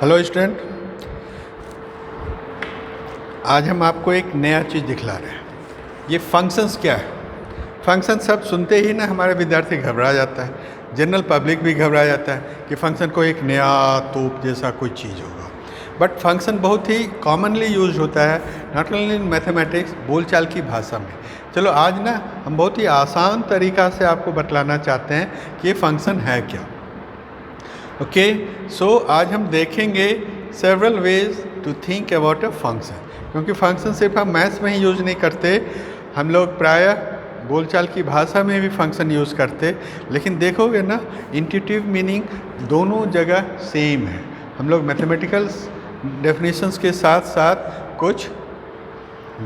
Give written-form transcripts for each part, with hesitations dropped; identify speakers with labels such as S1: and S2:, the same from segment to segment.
S1: Hello student, आज हम आपको एक नया चीज़ दिखला रहे हैं। ये फंक्शंस क्या है? फंक्शन सब सुनते ही ना हमारे विद्यार्थी घबरा जाता है, जनरल पब्लिक भी घबरा जाता है कि फंक्शन को एक नया तोप जैसा कोई चीज़ होगा। बट फंक्शन बहुत ही कॉमनली यूज होता है, नॉट ओनली इन मैथमेटिक्स, बोलचाल की भाषा में। चलो आज ना हम बहुत ही आसान तरीक़ा से आपको बतलाना चाहते हैं कि ये फंक्शन है क्या। ओके, सो आज हम देखेंगे several ways to think about a function, क्योंकि फंक्शन सिर्फ हम मैथ्स में ही यूज़ नहीं करते, हम लोग प्रायः बोलचाल की भाषा में भी फंक्शन यूज़ करते। लेकिन देखोगे ना, इंट्यूटिव मीनिंग दोनों जगह सेम है। हम लोग मैथमेटिकल डेफिनेशंस के साथ साथ कुछ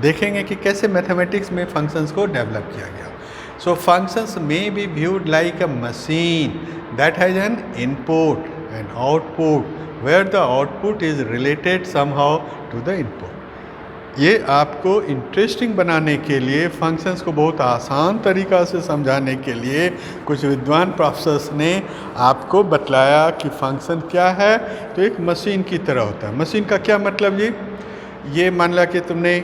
S1: देखेंगे कि कैसे मैथमेटिक्स में फंक्शंस को डेवलप किया गया। सो फंक्शंस में B viewed like a machine that has an input and output where the output is related somehow to the input. ये आपको इंटरेस्टिंग बनाने के लिए, फंक्शंस को बहुत आसान तरीक़ा से समझाने के लिए कुछ विद्वान प्रोफेसर्स ने आपको बतलाया कि फंक्शन क्या है। तो एक मशीन की तरह होता है। मशीन का क्या मतलब जी? ये मान ला कि तुमने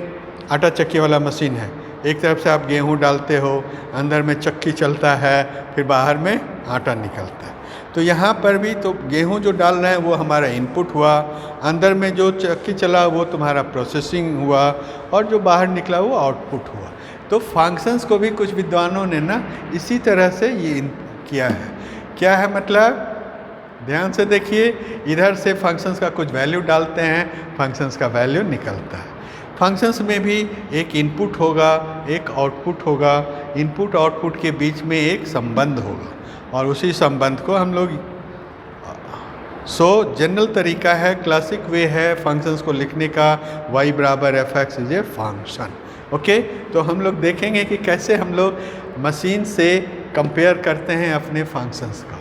S1: आटा चक्की वाला मशीन है, एक तरफ से आप गेहूँ डालते हो, अंदर में चक्की चलता है, फिर बाहर में आटा निकलता है। तो यहाँ पर भी तो गेहूँ जो डाल रहे हैं वो हमारा इनपुट हुआ, अंदर में जो चक्की चला वो तुम्हारा प्रोसेसिंग हुआ, और जो बाहर निकला वो आउटपुट हुआ। तो फंक्शंस को भी कुछ विद्वानों ने ना इसी तरह से ये किया है। क्या है मतलब? ध्यान से देखिए, इधर से फंक्शंस का कुछ वैल्यू डालते हैं, फंक्शंस का वैल्यू निकलता है। फंक्शंस में भी एक इनपुट होगा, एक आउटपुट होगा, इनपुट आउटपुट के बीच में एक संबंध होगा, और उसी संबंध को हम लोग जनरल तरीका है, क्लासिक वे है फंक्शंस को लिखने का, y बराबर F x is a function. Okay, तो हम लोग देखेंगे कि कैसे हम लोग मशीन से कंपेयर करते हैं अपने फंक्शंस का।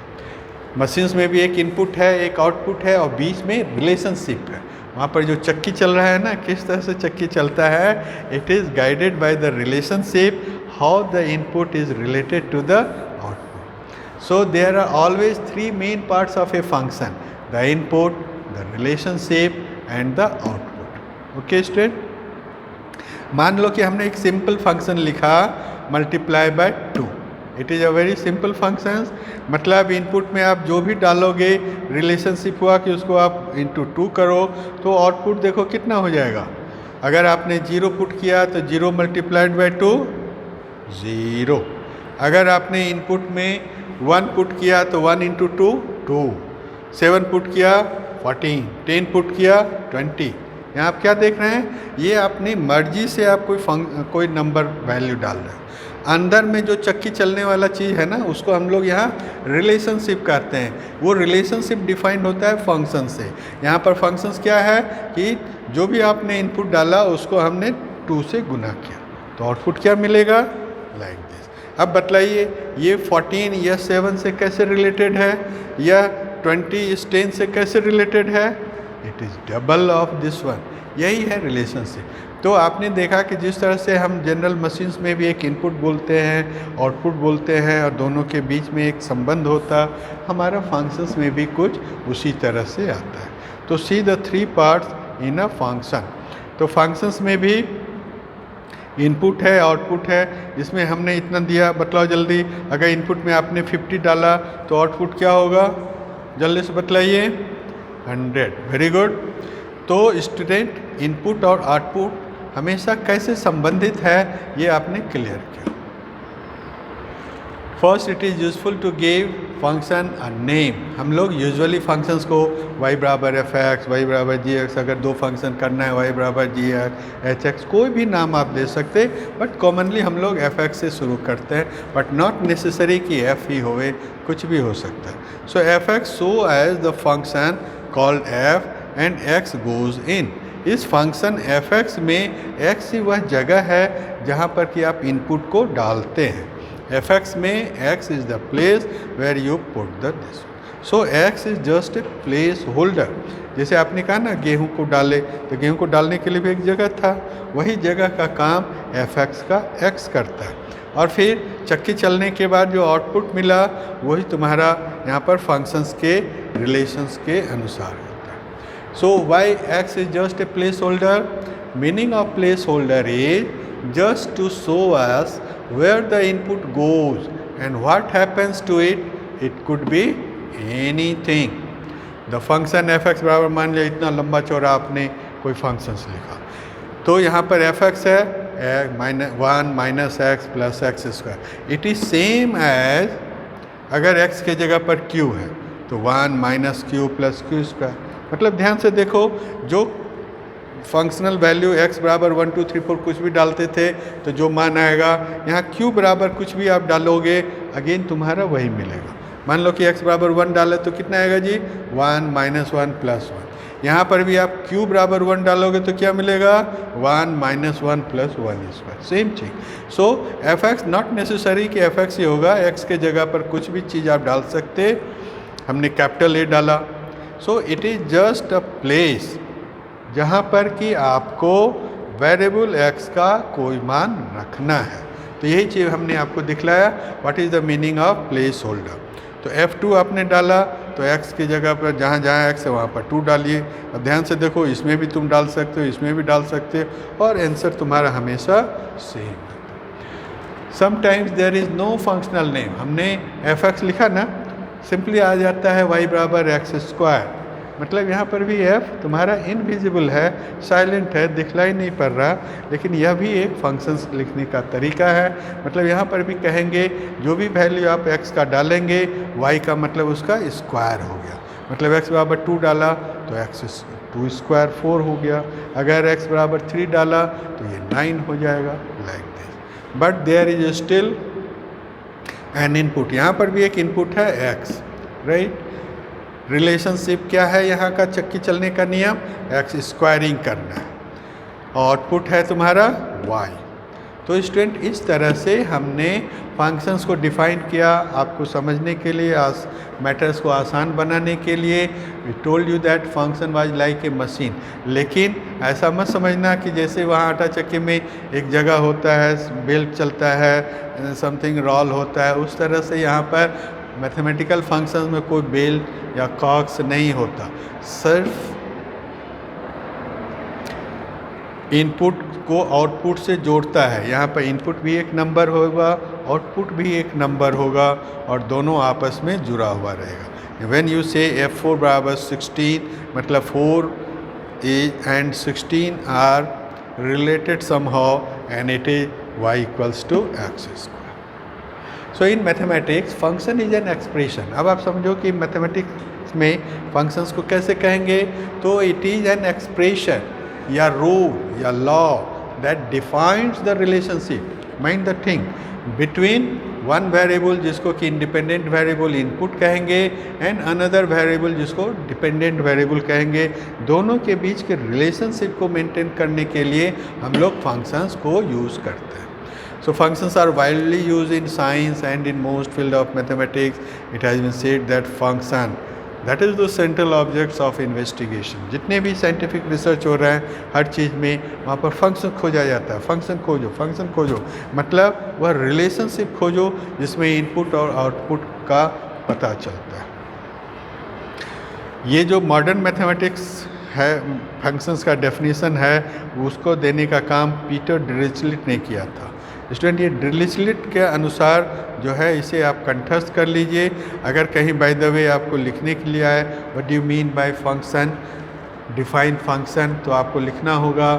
S1: मशीन्स में भी एक इनपुट है, एक आउटपुट है, और बीच में रिलेशनशिप है। वहाँ पर जो चक्की चल रहा है ना, किस तरह से चक्की चलता है, it is guided by the relationship how the input is related to the output. So there are always three main parts of a function: the input, the relationship and the output. Okay student, मान लो कि हमने एक simple function लिखा, multiply by 2। It is a very simple function. मतलब input में आप जो भी डालोगे, रिलेशनशिप हुआ कि उसको आप इंटू 2 करो, तो आउटपुट देखो कितना हो जाएगा। अगर आपने 0 पुट किया तो 0 मल्टीप्लाइड बाय 2 0। अगर आपने इनपुट में 1 पुट किया तो 1 इंटू 2 2, 7 पुट किया 14, 10 पुट किया 20। यहाँ आप क्या देख रहे हैं? ये अपनी मर्जी से आप कोई नंबर वैल्यू डाल रहे हैं। अंदर में जो चक्की चलने वाला चीज़ है ना, उसको हम लोग यहाँ रिलेशनशिप कहते हैं। वो रिलेशनशिप डिफाइंड होता है फंक्शन से। यहाँ पर फंक्शंस क्या है कि जो भी आपने इनपुट डाला उसको हमने 2 से गुना किया, तो आउटपुट क्या मिलेगा? Like this. अब बतलाइए, ये 14 या 7 से कैसे रिलेटेड है, या 20 इस 10 से कैसे रिलेटेड है? It is double of this one. यही है रिलेशनशिप। तो आपने देखा कि जिस तरह से हम जनरल मशीन्स में भी एक इनपुट बोलते हैं, आउटपुट बोलते हैं, और दोनों के बीच में एक संबंध होता, हमारा फंक्शंस में भी कुछ उसी तरह से आता है। तो see the 3 parts in a function. तो फंक्शंस में भी इनपुट है, आउटपुट है। इसमें हमने इतना दिया, बतलाओ जल्दी। अगर इनपुट में आपने 50 डाला तो आउटपुट क्या होगा? जल्दी से बतलाइए। 100। Very good. तो स्टूडेंट, इनपुट और आउटपुट हमेशा कैसे संबंधित है ये आपने क्लियर किया। First, it is useful to give function a name. हम लोग यूजुअली फंक्शंस को y बराबर एफ एक्स, वाई बराबर जी एक्स, अगर 2 फंक्शन करना है y बराबर जी एक्स, एच एक्स, कोई भी नाम आप दे सकते, बट कॉमनली हम लोग एफ एक्स से शुरू करते हैं। बट नॉट नेसेसरी कि एफ ही होवे, कुछ भी हो सकता है। So f x so as the function called f and x goes in. इस फंक्शन एफ एक्स में एक्स ही वह जगह है जहाँ पर कि आप इनपुट को डालते हैं। एफ एक्स में X is the place where you put the this. So X is just a placeholder. जैसे आपने कहा ना, गेहूँ को डाले, तो गेहूँ को डालने के लिए भी एक जगह था, वही जगह का काम एफ एक्स का एक्स करता है। और फिर चक्की चलने के बाद जो आउटपुट मिला वही तुम्हारा यहाँ पर फंक्शंस के रिलेशंस के अनुसार होता है। So why x is just a placeholder? Meaning of placeholder is just to show us where the input goes and what happens to it. It could be anything. The function fx बराबर मान लिया इतना लंबा चौड़ा आपने कोई functions लिखा, तो यहाँ पर fx है -1 minus x plus x square. It is same as अगर x के जगह पर q है तो 1 minus q plus q square. मतलब ध्यान से देखो, जो फंक्शनल वैल्यू x बराबर 1 2 3 4 कुछ भी डालते थे तो जो मान आएगा, यहाँ q बराबर कुछ भी आप डालोगे अगेन तुम्हारा वही मिलेगा. मान लो कि x बराबर 1 डाले तो कितना आएगा जी, 1 माइनस 1 प्लस 1. यहाँ पर भी आप q बराबर 1 डालोगे तो क्या मिलेगा, 1 माइनस 1 प्लस 1 स्क्वायर. सेम चीज. सो एफ एक्स नॉट नेसेसरी कि एफ एक्स ही होगा, x के जगह पर कुछ भी चीज़ आप डाल सकते. हमने कैपिटल ए डाला. So it is just a place जहाँ पर कि आपको वेरिएबल x का कोई मान रखना है. तो यही चीज़ हमने आपको दिखलाया, what is the meaning of place holder. तो F2 आपने डाला तो x की जगह पर जहाँ जहाँ x है वहाँ पर 2 डालिए. अब ध्यान से देखो, इसमें भी तुम डाल सकते हो, इसमें भी डाल सकते हो और आंसर तुम्हारा हमेशा सेम है. Sometimes there is no functional name. हमने fx लिखा ना, सिंपली आ जाता है y बराबर एक्स स्क्वायर. मतलब यहाँ पर भी f तुम्हारा इनविजिबल है, साइलेंट है, दिखलाई नहीं पड़ रहा, लेकिन यह भी एक फंक्शंस लिखने का तरीका है. मतलब यहाँ पर भी कहेंगे जो भी वैल्यू आप x का डालेंगे y का मतलब उसका स्क्वायर हो गया. मतलब x बराबर 2 डाला तो x 2 स्क्वायर 4 हो गया. अगर x बराबर 3 डाला तो ये 9 हो जाएगा, like this. But there is still an input. यहाँ पर भी एक इनपुट है x, राइट. रिलेशनशिप क्या है यहाँ का, चक्की चलने का नियम, x स्क्वायरिंग करना है. आउटपुट है तुम्हारा y. तो स्टूडेंट इस तरह से हमने फंक्शंस को डिफाइन किया आपको समझने के लिए, मैटर्स को आसान बनाने के लिए. We told you that function was like a machine. लेकिन ऐसा मत समझना कि जैसे वहाँ आटा चक्की में एक जगह होता है, बेल्ट चलता है, समथिंग रोल होता है, उस तरह से यहाँ पर मैथमेटिकल फंक्शंस में कोई बेल्ट या कॉक्स नहीं होता. सिर्फ इनपुट को आउटपुट से जोड़ता है. यहाँ पर इनपुट भी एक नंबर होगा, आउटपुट भी एक नंबर होगा और दोनों आपस में जुड़ा हुआ रहेगा. व्हेन यू से F4 बराबर 16, मतलब 4 and 16 are related somehow and it is y equals to x square. So in mathematics function is an expression. अब आप समझो कि मैथमेटिक्स में फंक्शंस को कैसे कहेंगे, तो इट इज एन एक्सप्रेशन या रूल या law that defines the relationship, mind the thing, between one variable जिसको कि इंडिपेंडेंट वेरिएबल इनपुट कहेंगे एंड अनदर वेरिएबल जिसको डिपेंडेंट वेरिएबल कहेंगे. दोनों के बीच के रिलेशनशिप को मेंटेन करने के लिए हम लोग फंक्शंस को यूज़ करते हैं. So functions are widely used in science and in most field of mathematics. It has been said that function, that is the central objects of investigation. जितने भी साइंटिफिक रिसर्च हो रहा है हर चीज़ में वहाँ पर फंक्शन खोजा जाता है. फंक्शन खोजो मतलब वह रिलेशनशिप खोजो जिसमें इनपुट और आउटपुट का पता चलता है. ये जो मॉडर्न मैथमेटिक्स है, फंक्शंस का डेफिनेशन है, उसको देने का काम पीटर डिरिचलेट ने किया था. स्टूडेंट ये डिरिचलेट के अनुसार जो है इसे आप कंठस्थ कर लीजिए. अगर कहीं बाय द वे आपको लिखने के लिए आए what do you mean by function, define function, तो आपको लिखना होगा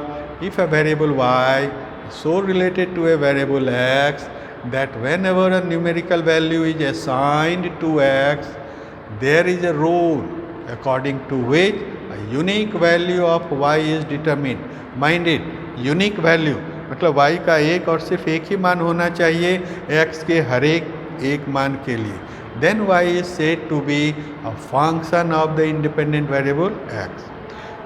S1: if a variable y so related to a variable x that whenever a numerical value is assigned to x there is a rule according to which a unique value of y is determined. Mind it, unique value मतलब y का एक और सिर्फ एक ही मान होना चाहिए x के हर एक मान के लिए. Then y is said to be a function of the independent variable x.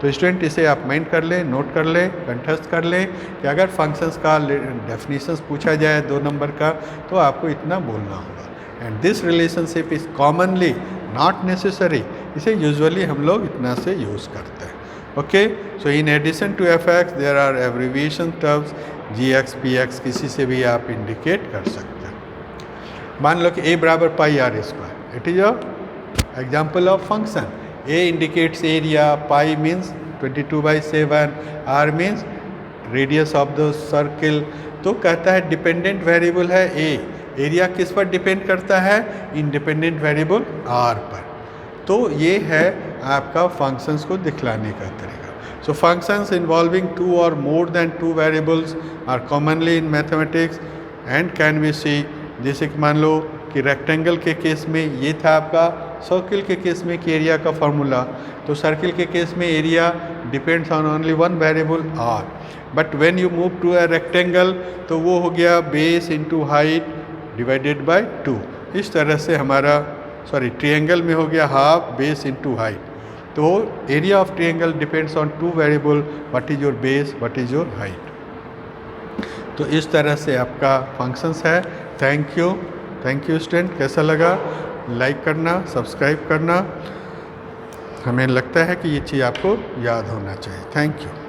S1: तो स्टूडेंट इसे आप माइंड कर लें, नोट कर लें, कंठस्थ कर लें कि अगर फंक्शंस का डेफिनेशंस पूछा जाए 2 नंबर का तो आपको इतना बोलना होगा. And this relationship is commonly not necessary. इसे यूजुअली हम लोग इतना से यूज़ करते हैं. Okay, so in addition to f x there are abbreviation terms gx px, किसी से भी आप इंडिकेट कर सकते हैं. मान लो कि a बराबर pi r square, it is a example of function. A indicates area, pi means 22/7, r means radius of the circle. तो कहता है डिपेंडेंट वेरिएबल है ए, एरिया किस पर डिपेंड करता है? इंडिपेंडेंट वेरिएबल आर पर। तो ये है आपका फंक्शंस को दिखलाने का तरीका। सो फंक्शंस इन्वॉल्विंग 2 और more than 2 variables are commonly in mathematics and can be see. जैसे कि मान लो कि रेक्टेंगल के केस में ये था आपका, सर्किल के केस में कि एरिया का फॉर्मूला, तो सर्किल के केस में area depends on only one variable r, but when you move to a rectangle तो वो हो गया base into height divided by 2। इस तरह से हमारा ट्रायंगल में हो गया हाफ बेस इंटू हाइट। तो area of triangle depends on 2 variable, what is your base, what is your height. तो इस तरह से आपका फंक्शंस है। Thank you student. कैसा लगा? लाइक करना, सब्सक्राइब करना। हमें लगता है कि ये चीज़ आपको याद होना चाहिए। Thank you.